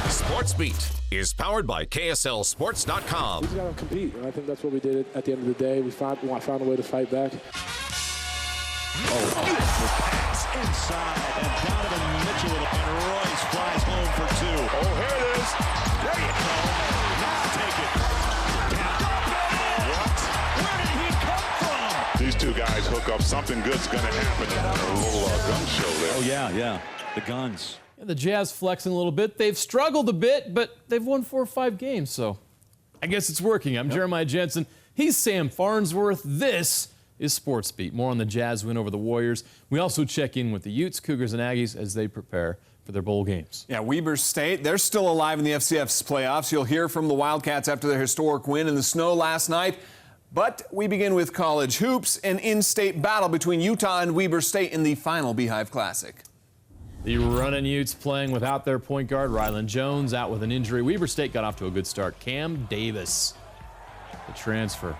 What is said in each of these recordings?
SportsBeat is powered by KSLSports.com. We just got to compete, and I think that's what we did at the end of the day. We found a way to fight back. Beautiful pass inside, and Donovan Mitchell with a and Royce flies home for two. Oh, here it is. There you go. Now take it. What? Where did he come from? These two guys hook up. Something good's going to happen. A little gun show there. Oh, yeah. The guns. The Jazz flexing a little bit. They've struggled a bit, but they've won 4 or 5 games, so I guess it's working. I'm Jeremiah Jensen. He's Sam Farnsworth. This is SportsBeat. More on the Jazz win over the Warriors. We also check in with the Utes, Cougars, and Aggies as they prepare for their bowl games. Yeah, Weber State, they're still alive in the FCF's playoffs. You'll hear from the Wildcats after their historic win in the snow last night. But we begin with college hoops, an in-state battle between Utah and Weber State in the final Beehive Classic. The running Utes playing without their point guard, Jaylen Johnson, out with an injury. Weber State got off to a good start. Cam Davis, the transfer.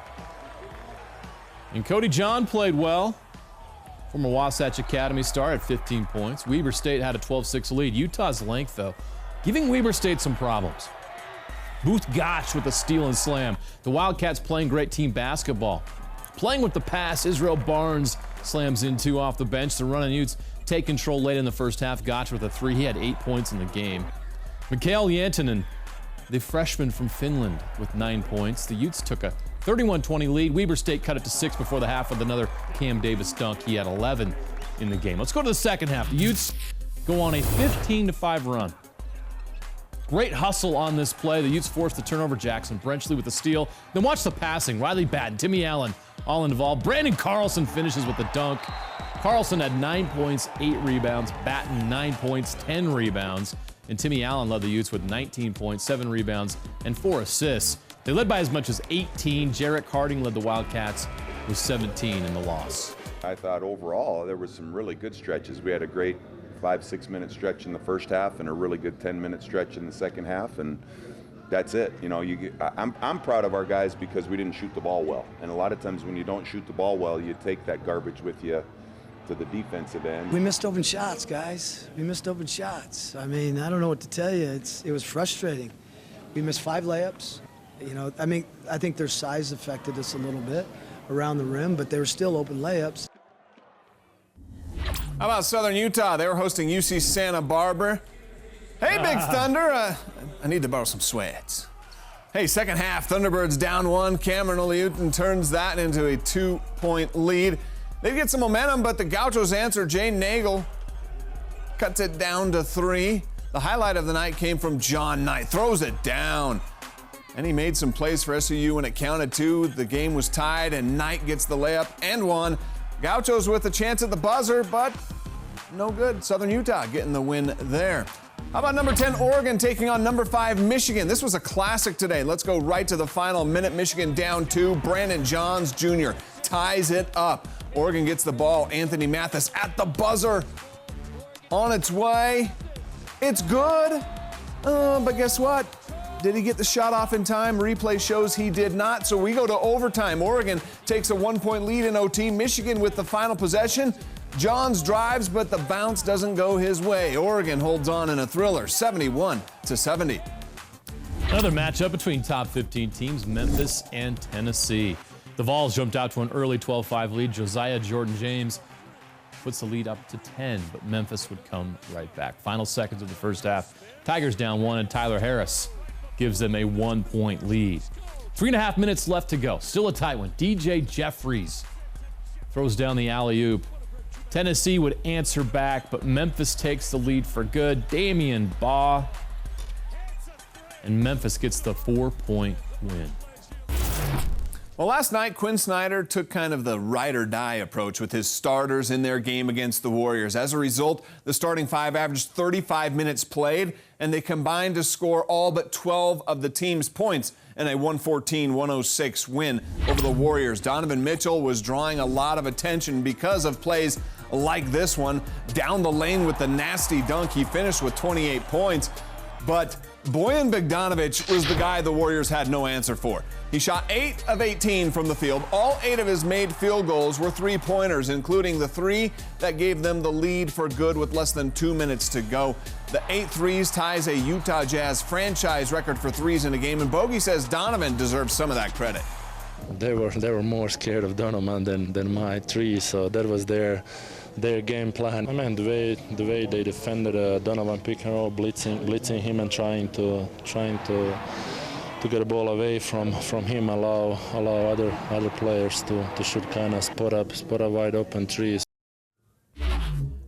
And Cody John played well. Former Wasatch Academy star at 15 points. Weber State had a 12-6 lead. Utah's length, though, giving Weber State some problems. Booth Gotch with a steal and slam. The Wildcats playing great team basketball. Playing with the pass, Israel Barnes slams in 2 off the bench. The running Utes take control late in the first half. Gotch with a 3. He had 8 points in the game. Mikael Jantunen, the freshman from Finland, with 9 points. The Utes took a 31-20 lead. Weber State cut it to 6 before the half with another Cam Davis dunk. He had 11 in the game. Let's go to the second half. The Utes go on a 15-5 run. Great hustle on this play. The Utes forced the turnover. Jackson Brenchley with the steal. Then watch the passing. Riley Batten, Timmy Allen, all involved. Brandon Carlson finishes with the dunk. Carlson had 9 points, 8 rebounds. Batten, 9 points, 10 rebounds. And Timmy Allen led the Utes with 19 points, 7 rebounds, and 4 assists. They led by as much as 18. Jarek Harding led the Wildcats with 17 in the loss. I thought overall there was some really good stretches. We had a great 5-6 minute stretch in the first half and a really good 10-minute stretch in the second half, and that's it. You know, I'm proud of our guys because we didn't shoot the ball well. And a lot of times when you don't shoot the ball well, you take that garbage with you to the defensive end. We missed open shots, guys. We missed open shots. I mean, I don't know what to tell you. It was frustrating. We missed 5 layups. You know, I mean, I think their size affected us a little bit around the rim, but they were still open layups. How about Southern Utah? They were hosting UC Santa Barbara. Hey, Big Thunder, I need to borrow some sweats. Hey, second half, Thunderbirds down 1. Cameron Oliutin turns that into a 2-point lead. They get some momentum, but the Gauchos answer. Jane Nagel cuts it down to 3. The highlight of the night came from John Knight. Throws it down. And he made some plays for SUU when it counted 2. The game was tied, and Knight gets the layup and 1. Gauchos with a chance at the buzzer, but no good. Southern Utah getting the win there. How about number 10, Oregon taking on number 5, Michigan? This was a classic today. Let's go right to the final minute. Michigan down 2. Brandon Johns Jr. ties it up. Oregon gets the ball. Anthony Mathis at the buzzer. On its way. It's good. But guess what? Did he get the shot off in time? Replay shows he did not. So we go to overtime. Oregon takes a 1-point lead in OT. Michigan with the final possession. Johns drives, but the bounce doesn't go his way. Oregon holds on in a thriller, 71-70. Another matchup between top 15 teams, Memphis and Tennessee. The Vols jumped out to an early 12-5 lead. Josiah Jordan-James puts the lead up to 10, but Memphis would come right back. Final seconds of the first half. Tigers down 1, and Tyler Harris gives them a 1-point lead. 3.5 minutes left to go. Still a tight one. DJ Jeffries throws down the alley-oop. Tennessee would answer back, but Memphis takes the lead for good. Damian Baugh. And Memphis gets the 4-point win. Well, last night, Quinn Snyder took kind of the ride-or-die approach with his starters in their game against the Warriors. As a result, the starting 5 averaged 35 minutes played, and they combined to score all but 12 of the team's points in a 114-106 win over the Warriors. Donovan Mitchell was drawing a lot of attention because of plays like this one. Down the lane with the nasty dunk, he finished with 28 points. But Bojan Bogdanovic was the guy the Warriors had no answer for. He shot 8 of 18 from the field. All 8 of his made field goals were three-pointers, including the 3 that gave them the lead for good with less than 2 minutes to go. The 8 threes ties a Utah Jazz franchise record for threes in a game, and Bogey says Donovan deserves some of that credit. They were more scared of Donovan than my 3, so that was their game plan. I mean, the way they defended Donovan pick and roll, blitzing him and trying to get a ball away from him, allow other players to shoot kind of spot up wide open threes.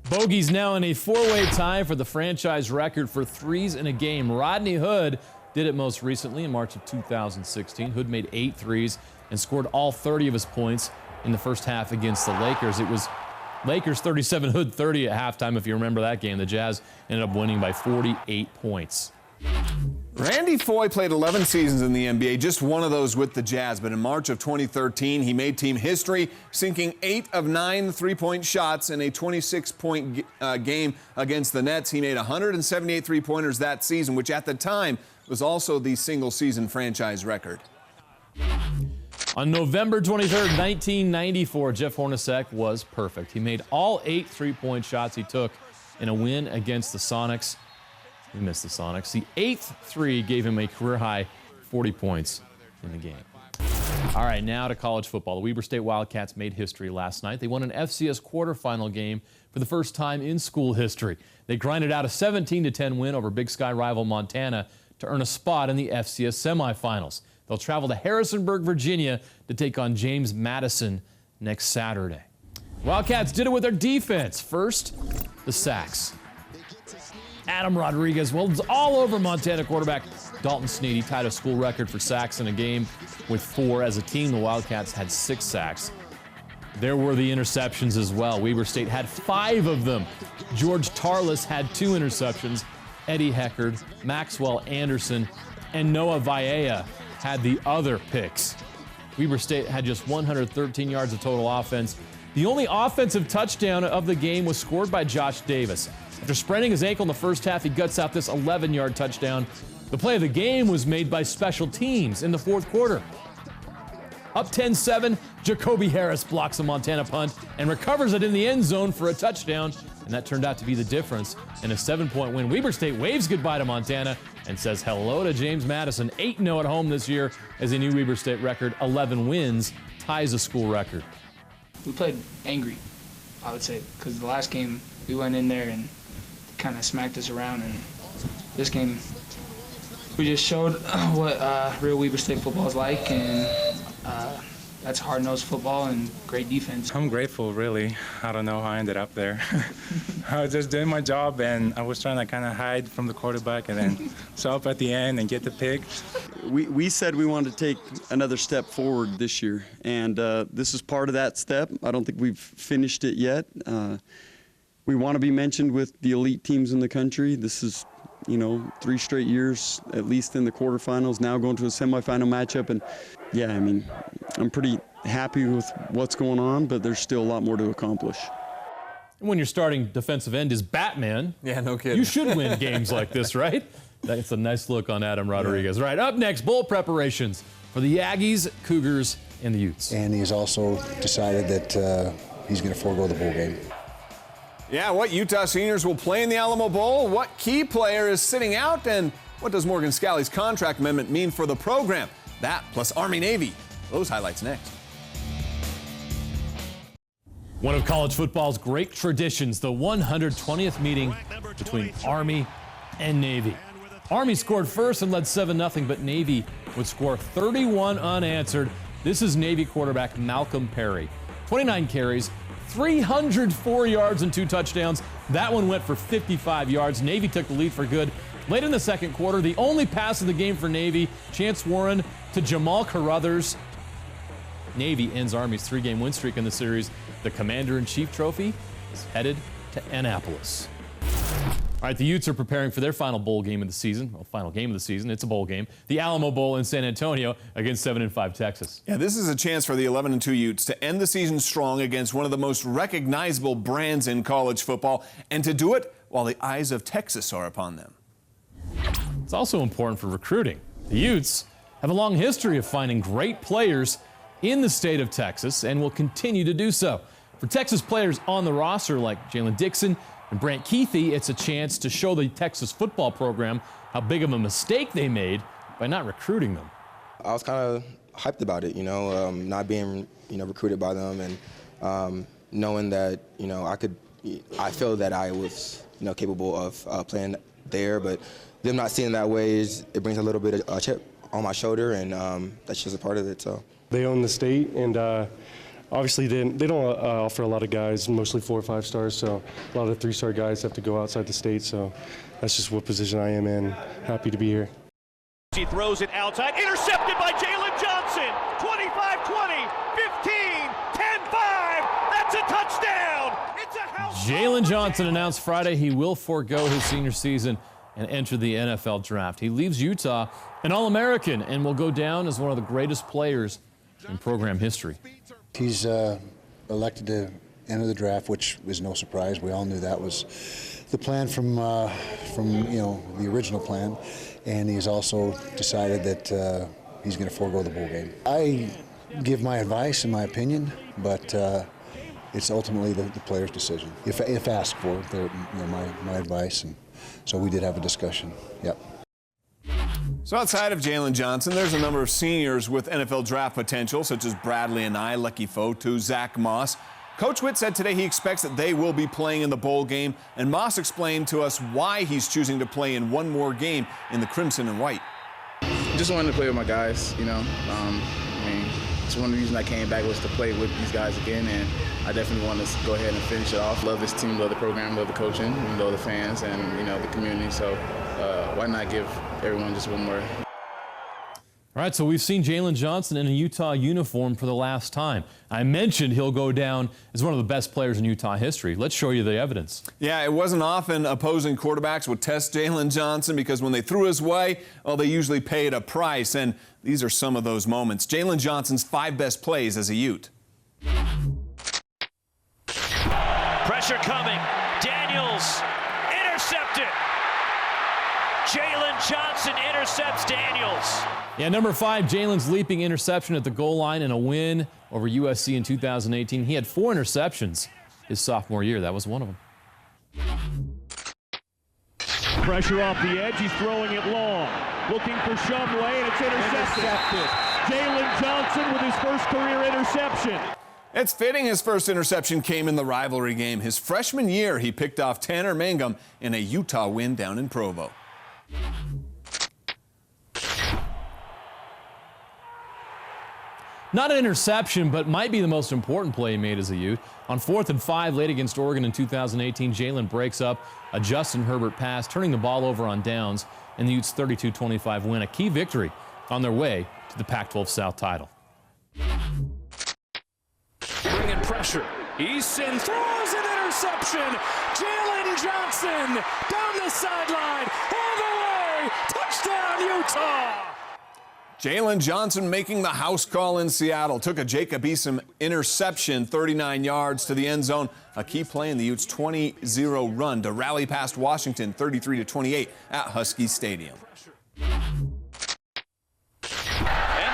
Bogey's now in a 4-way tie for the franchise record for threes in a game. Rodney Hood did it most recently in March of 2016. Hood made 8 threes and scored all 30 of his points in the first half against the Lakers. It was Lakers 37, Hood 30 at halftime, if you remember that game. The Jazz ended up winning by 48 points. Randy Foye played 11 seasons in the NBA, just one of those with the Jazz. But in March of 2013, he made team history, sinking 8 of 9 three-point shots in a 26-point game against the Nets. He made 178 three-pointers that season, which at the time was also the single-season franchise record. On November 23rd, 1994, Jeff Hornacek was perfect. He made all 8 three-point shots he took in a win against the Sonics. He missed the Sonics. The 8th three gave him a career-high 40 points in the game. All right, now to college football. The Weber State Wildcats made history last night. They won an FCS quarterfinal game for the first time in school history. They grinded out a 17-10 win over Big Sky rival Montana to earn a spot in the FCS semifinals. They'll travel to Harrisonburg, Virginia to take on James Madison next Saturday. Wildcats did it with their defense. First, the sacks. Adam Rodriguez was all over Montana quarterback Dalton Snead. He tied a school record for sacks in a game with 4. As a team, the Wildcats had 6 sacks. There were the interceptions as well. Weber State had 5 of them. George Tarlas had 2 interceptions. Eddie Heckard, Maxwell Anderson, and Noah Vaea had the other picks. Weber State had just 113 yards of total offense. The only offensive touchdown of the game was scored by Josh Davis. After spraining his ankle in the first half, he guts out this 11-yard touchdown. The play of the game was made by special teams in the fourth quarter. Up 10-7, Jacoby Harris blocks a Montana punt and recovers it in the end zone for a touchdown, and that turned out to be the difference in a 7-point win. Weber State waves goodbye to Montana and says hello to James Madison. 8-0 at home this year as a new Weber State record. 11 wins, ties a school record. We played angry, I would say, because the last game we went in there and kind of smacked us around, and this game we just showed what real Weber State football is like, and that's hard-nosed football and great defense. I'm grateful, really. I don't know how I ended up there. I was just doing my job, and I was trying to kind of hide from the quarterback and then show up at the end and get the pick. We said we wanted to take another step forward this year, and this is part of that step. I don't think we've finished it yet. We want to be mentioned with the elite teams in the country. This is, 3 straight years, at least in the quarterfinals, now going to a semifinal matchup. And yeah, I mean, I'm pretty happy with what's going on, but there's still a lot more to accomplish. When your starting defensive end is Batman, yeah, no kidding, you should win games like this, right? That's a nice look on Adam Rodriguez. Yeah. Right, up next, bowl preparations for the Aggies, Cougars, and the Utes. And he's also decided that he's going to forego the bowl game. Yeah, what Utah seniors will play in the Alamo Bowl, what key player is sitting out, and what does Morgan Scalley's contract amendment mean for the program? That plus Army-Navy. Those highlights next. One of college football's great traditions, the 120th meeting between Army and Navy. Army scored first and led 7-0, but Navy would score 31 unanswered. This is Navy quarterback Malcolm Perry. 29 carries, 304 yards and 2 touchdowns. That one went for 55 yards. Navy took the lead for good. Late in the second quarter, the only pass of the game for Navy, Chance Warren to Jamal Carruthers. Navy ends Army's 3-game win streak in the series. The Commander-in-Chief Trophy is headed to Annapolis. All right, the Utes are preparing for their final bowl game of the season. Well, final game of the season. It's a bowl game. The Alamo Bowl in San Antonio against 7-5 Texas. Yeah, this is a chance for the 11-2 Utes to end the season strong against one of the most recognizable brands in college football, and to do it while the eyes of Texas are upon them. It's also important for recruiting. The Utes have a long history of finding great players in the state of Texas and will continue to do so. For Texas players on the roster like Jalen Dixon and Brant Keithy, it's a chance to show the Texas football program how big of a mistake they made by not recruiting them. I was kind of hyped about it, not being, recruited by them, and knowing that, I feel that I was, capable of playing there, but them not seeing that way, it brings a little bit of a chip on my shoulder, and that's just a part of it. So they own the state, and obviously they don't offer a lot of guys, mostly 4 or 5 stars, so a lot of 3-star guys have to go outside the state, so that's just what position I am in. Happy to be here. He throws it outside, intercepted by Jaylen Johnson. 25-20, 15, 10-5. That's a touchdown. It's a house. Jaylen Johnson announced Friday he will forego his senior season and enter the NFL draft. He leaves Utah an All-American and will go down as one of the greatest players in program history. He's elected to enter the draft, which is no surprise. We all knew that was the plan from the original plan, and he's also decided that he's going to forego the bowl game. I give my advice and my opinion, but it's ultimately the player's decision. If asked for, my advice, and so we did have a discussion. Yep. So outside of Jaylen Johnson, there's a number of seniors with NFL draft potential, such as Bradley and Lucky Fotu, Zach Moss. Coach Witt said today he expects that they will be playing in the bowl game, and Moss explained to us why he's choosing to play in one more game in the crimson and white. Just wanted to play with my guys, it's one reason I came back was to play with these guys again, and I definitely want to go ahead and finish it off. Love this team, love the program, love the coaching, love the fans, and the community. So why not give everyone just one more? All right, so we've seen Jaylen Johnson in a Utah uniform for the last time. I mentioned he'll go down as one of the best players in Utah history. Let's show you the evidence. Yeah, it wasn't often opposing quarterbacks would test Jaylen Johnson because when they threw his way, well, they usually paid a price, and these are some of those moments. Jaylen Johnson's 5 best plays as a Ute. Pressure coming. Daniels intercepted. Jaylen Johnson intercepts Daniels. Yeah, number 5, Jaylen's leaping interception at the goal line in a win over USC in 2018. He had 4 interceptions his sophomore year. That was one of them. Pressure off the edge. He's throwing it long. Looking for Shumway, and it's intercepted. Jaylen Johnson with his first career interception. It's fitting his first interception came in the rivalry game. His freshman year, he picked off Tanner Mangum in a Utah win down in Provo. Not an interception, but might be the most important play he made as a Ute. On 4th and 5 late against Oregon in 2018, Jaylen breaks up a Justin Herbert pass, turning the ball over on downs, and the Utes' 32-25 win, a key victory on their way to the Pac-12 South title. Bringing pressure. Easton throws an interception. Jaylen Johnson down the sideline, all the way. Touchdown, Utah. Jaylen Johnson making the house call in Seattle. Took a Jacob Eason interception 39 yards to the end zone. A key play in the Utes' 20-0 run to rally past Washington 33-28 at Husky Stadium. End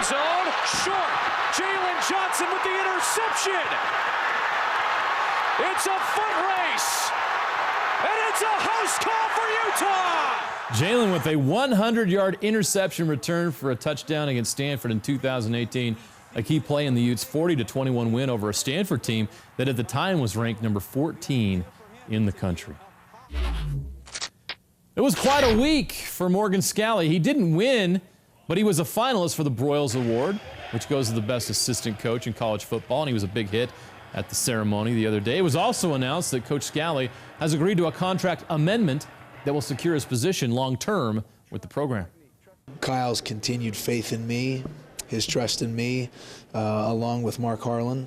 zone, short. Jaylen Johnson with the interception. It's a foot race. And it's a house call for Utah. Jaylen with a 100-yard interception return for a touchdown against Stanford in 2018. A key play in the Utes' 40-21 win over a Stanford team that at the time was ranked number 14 in the country. It was quite a week for Morgan Scalley. He didn't win, but he was a finalist for the Broyles Award, which goes to the best assistant coach in college football, and he was a big hit at the ceremony the other day. It was also announced that Coach Scalley has agreed to a contract amendment that will secure his position long-term with the program. Kyle's continued faith in me, his trust in me, along with Mark Harlan.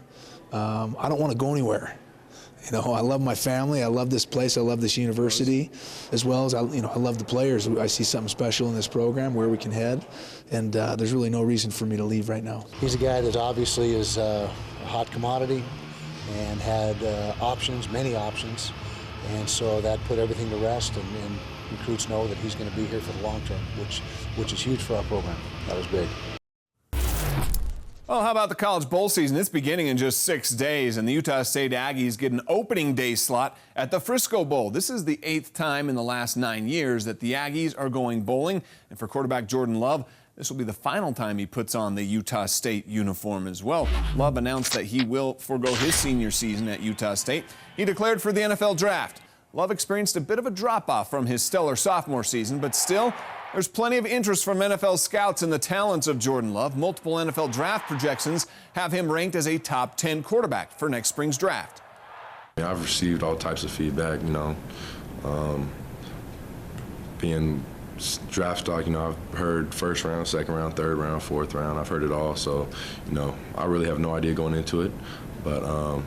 I don't want to go anywhere. I love my family. I love this place. I love this university, as well as I love the players. I see something special in this program, where we can head, and there's really no reason for me to leave right now. He's a guy that obviously is a hot commodity and had options, many options. And so that put everything to rest, and recruits know that he's going to be here for the long term, which is huge for our program. That was big. Well, how about the College Bowl season? It's beginning in just 6 days, and the Utah State Aggies get an opening day slot at the Frisco Bowl. This is the 8th time in the last 9 years that the Aggies are going bowling, and for quarterback Jordan Love, this will be the final time he puts on the Utah State uniform as well. Love announced that he will forego his senior season at Utah State. He declared for the NFL draft. Love experienced a bit of a drop-off from his stellar sophomore season, but still, there's plenty of interest from NFL scouts in the talents of Jordan Love. Multiple NFL draft projections have him ranked as a top 10 quarterback for next spring's draft. I've received all types of feedback, being draft stock, I've heard first round, second round, third round, fourth round. I've heard it all, so, I really have no idea going into it, but I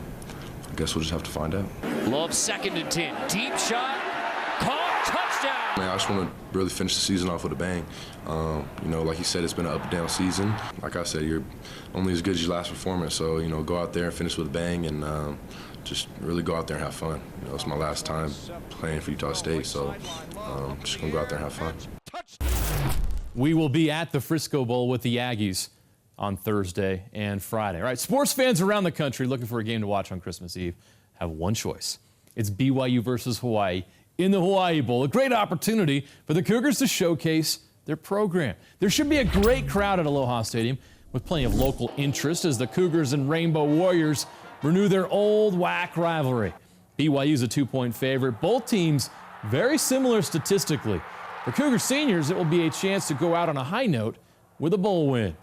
guess we'll just have to find out. Love 2nd and 10. Deep shot. Caught. Touchdown. I just want to really finish the season off with a bang. Like you said, it's been an up and down season. Like I said, you're only as good as your last performance, so, go out there and finish with a bang and just really go out there and have fun. It's my last time playing for Utah State, so just going to go out there and have fun. We will be at the Frisco Bowl with the Aggies on Thursday and Friday. All right, sports fans around the country looking for a game to watch on Christmas Eve have one choice. It's BYU versus Hawaii in the Hawaii Bowl. A great opportunity for the Cougars to showcase their program. There should be a great crowd at Aloha Stadium with plenty of local interest as the Cougars and Rainbow Warriors renew their old WAC rivalry. BYU's a 2-point favorite. Both teams very similar statistically. For Cougar seniors, it will be a chance to go out on a high note with a bowl win.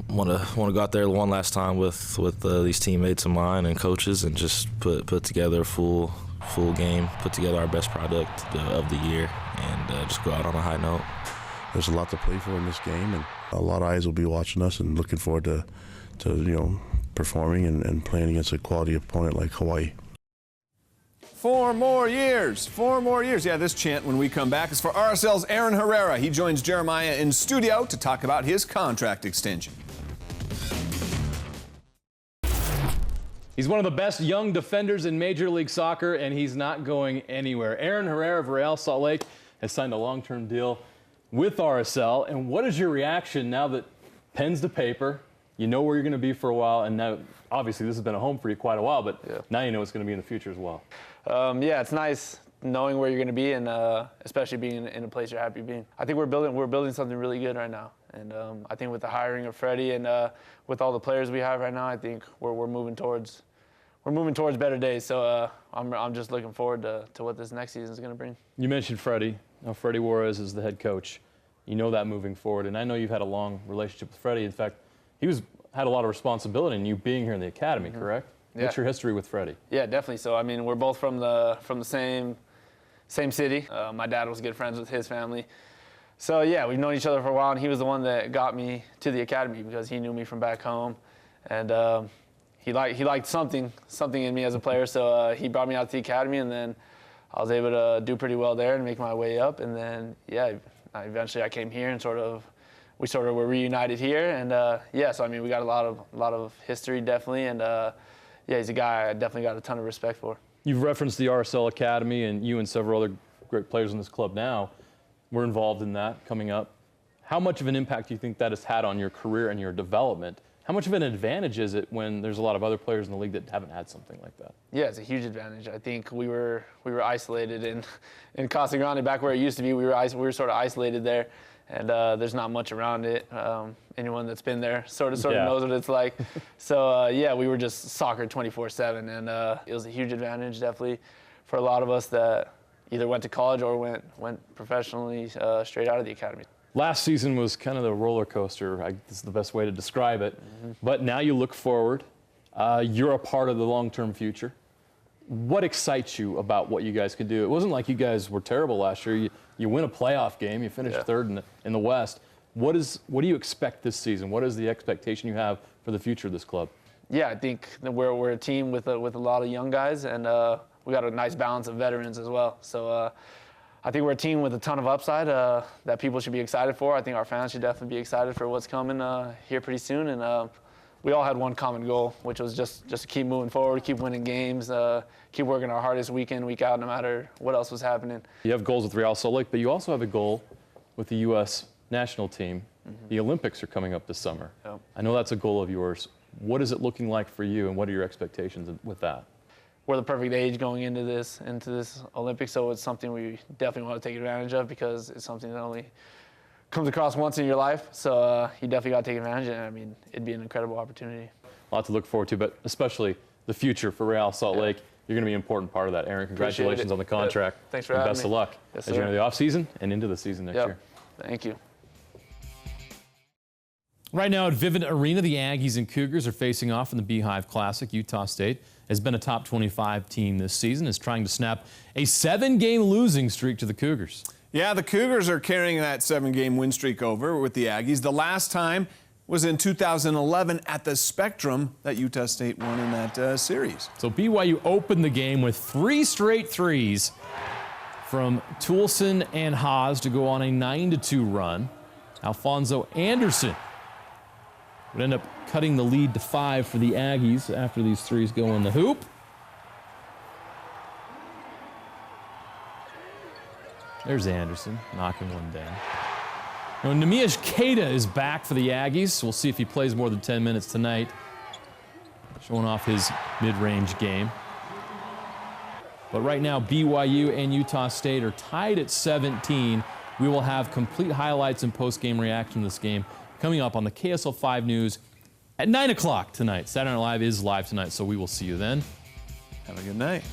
Want to go out there one last time with these teammates of mine and coaches and just put together a full game, put together our best product of the year, and just go out on a high note. There's a lot to play for in this game, and a lot of eyes will be watching us and looking forward to performing and playing against a quality opponent like Hawaii. 4 more years. 4 more years. Yeah, this chant when we come back is for RSL's Aaron Herrera. He joins Jeremiah in studio to talk about his contract extension. He's one of the best young defenders in Major League Soccer, and he's not going anywhere. Aaron Herrera of Real Salt Lake has signed a long-term deal with RSL. And what is your reaction now that pen's to paper, you know where you're going to be for a while, and now obviously this has been a home for you quite a while, but now you know it's going to be in the future as well. Yeah, it's nice knowing where you're going to be, and especially being in a place you're happy being. I think we're building something really good right now, and I think with the hiring of Freddie and with all the players we have right now, I think we're moving towards better days. So I'm just looking forward to what this next season is going to bring. You mentioned Freddie. Now Freddie Juarez is the head coach. You know that moving forward, and I know you've had a long relationship with Freddie. In fact, he had a lot of responsibility in you being here in the academy, correct? Yeah. What's your history with Freddie? Yeah, definitely. So I mean, we're both from the same city. My dad was good friends with his family. So yeah, we've known each other for a while, and he was the one that got me to the academy because he knew me from back home, and he liked something in me as a player. So he brought me out to the academy, and then I was able to do pretty well there and make my way up. And then yeah, eventually I came here and we were reunited here, and so I mean we got a lot of history definitely, and yeah, he's a guy I definitely got a ton of respect for. You've referenced the RSL Academy, and you and several other great players in this club now were involved in that coming up. How much of an impact do you think that has had on your career and your development? How much of an advantage is it when there's a lot of other players in the league that haven't had something like that? Yeah, it's a huge advantage. I think we were isolated in Casa Grande, back where it used to be. We were sort of isolated there, and there's not much around it. Anyone that's been there sort of knows what it's like. So yeah, we were just soccer 24/7, and it was a huge advantage definitely for a lot of us that either went to college or went professionally straight out of the academy. Last season was kind of the roller coaster. This is the best way to describe it. But now you look forward. You're a part of the long-term future. What excites you about what you guys could do? It wasn't like you guys were terrible last year. You win a playoff game. You finished third in the West. What do you expect this season? What is the expectation you have for the future of this club? Yeah, I think that we're a team with a lot of young guys, and we got a nice balance of veterans as well. So I think we're a team with a ton of upside that people should be excited for. I think our fans should definitely be excited for what's coming here pretty soon, and we all had one common goal, which was just to keep moving forward, keep winning games, keep working our hardest week in, week out, no matter what else was happening. You have goals with Real Salt Lake, but you also have a goal with the U.S. national team. The Olympics are coming up this summer. Yep. I know that's a goal of yours. What is it looking like for you, and what are your expectations with that? We're the perfect age going into this Olympics, so it's something we definitely want to take advantage of because it's something that only comes across once in your life. So you definitely got to take advantage of it. I mean, it'd be an incredible opportunity. A lot to look forward to, but especially the future for Real Salt Lake. You're going to be an important part of that. Aaron, congratulations on the contract. Yep. Thanks for having me. Best of luck Yes, as you enter the offseason and into the season next year. Thank you. Right now at Vivint Arena, the Aggies and Cougars are facing off in the Beehive Classic. Utah State has been a top 25 team this season, is trying to snap a 7-game losing streak to the Cougars. Yeah, the Cougars are carrying that 7-game win streak over with the Aggies. The last time was in 2011 at the Spectrum that Utah State won in that series. So BYU opened the game with 3 straight threes from Toulson and Haas to go on a 9-2 run. Alfonso Anderson would end up cutting the lead to 5 for the Aggies after these threes go in the hoop. There's Anderson knocking one down. Now, Neemias Queta is back for the Aggies. We'll see if he plays more than 10 minutes tonight, showing off his mid-range game. But right now, BYU and Utah State are tied at 17. We will have complete highlights and post-game reaction to this game coming up on the KSL 5 News at 9 o'clock tonight. Saturday Night Live is live tonight, so we will see you then. Have a good night.